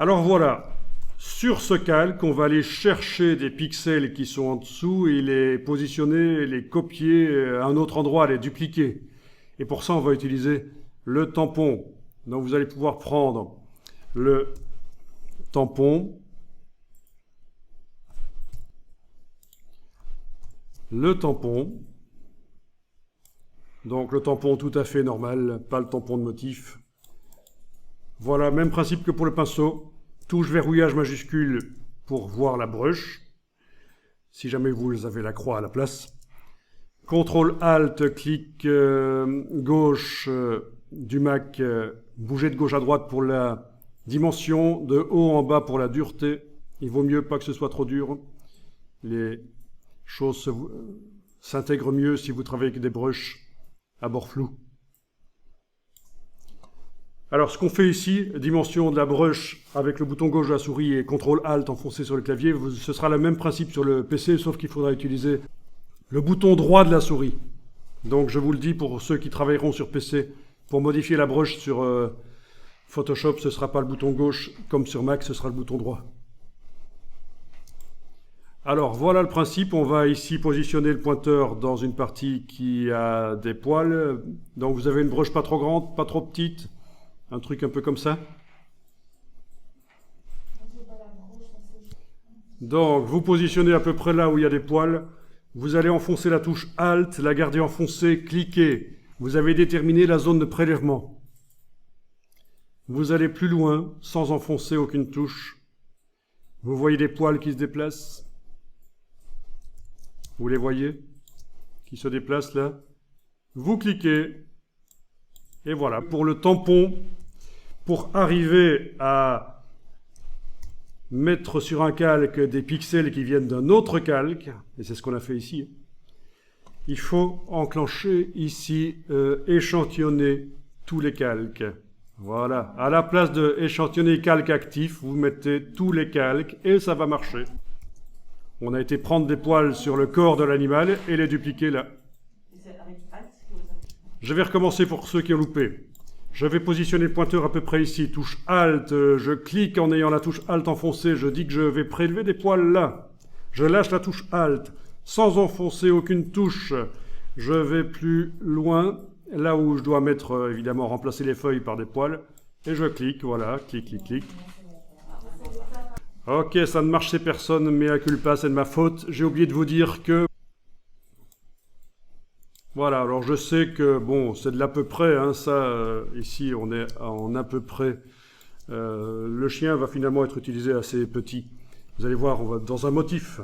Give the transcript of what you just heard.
Alors voilà, sur ce calque, on va aller chercher des pixels qui sont en dessous et les positionner, les copier à un autre endroit, les dupliquer. Et pour ça, on va utiliser le tampon. Donc vous allez pouvoir prendre le tampon, donc le tampon tout à fait normal, pas le tampon de motif. Voilà, même principe que pour le pinceau, touche verrouillage majuscule pour voir la brush, si jamais vous avez la croix à la place. CTRL ALT, clic gauche du Mac, bouger de gauche à droite pour la dimension, de haut en bas pour la dureté. Il vaut mieux pas que ce soit trop dur. Les choses s'intègrent mieux si vous travaillez avec des brushes à bord flou. Alors ce qu'on fait ici, dimension de la brush avec le bouton gauche de la souris et CTRL ALT enfoncé sur le clavier, ce sera le même principe sur le PC, sauf qu'il faudra utiliser le bouton droit de la souris. Donc je vous le dis pour ceux qui travailleront sur PC, pour modifier la brush sur Photoshop, ce ne sera pas le bouton gauche, comme sur Mac, ce sera le bouton droit. Alors voilà le principe, on va ici positionner le pointeur dans une partie qui a des poils. Donc vous avez une brush pas trop grande, pas trop petite, un truc un peu comme ça. Donc vous positionnez à peu près là où il y a des poils. Vous allez enfoncer la touche Alt, la garder enfoncée, cliquez. Vous avez déterminé la zone de prélèvement. Vous allez plus loin, sans enfoncer aucune touche. Vous voyez des poils qui se déplacent. Vous les voyez? Qui se déplacent là. Vous cliquez. Et voilà, pour le tampon, pour arriver à mettre sur un calque des pixels qui viennent d'un autre calque, et c'est ce qu'on a fait ici, il faut enclencher ici, échantillonner tous les calques. Voilà, à la place de échantillonner calque actif, vous mettez tous les calques et ça va marcher. On a été prendre des poils sur le corps de l'animal et les dupliquer là. Je vais recommencer pour ceux qui ont loupé. Je vais positionner le pointeur à peu près ici, touche Alt, je clique en ayant la touche Alt enfoncée, je dis que je vais prélever des poils là. Je lâche la touche Alt, sans enfoncer aucune touche. Je vais plus loin, là où je dois mettre, évidemment, remplacer les feuilles par des poils. Et je clique, voilà, clic, clic, clic. Ok, ça ne marche chez personne, mea culpa, c'est de ma faute. J'ai oublié de vous dire que... Voilà, alors je sais que, bon, c'est de l'à peu près, hein, ça, ici, on est en à peu près. Le chien va finalement être utilisé assez petit. Vous allez voir, on va dans un motif.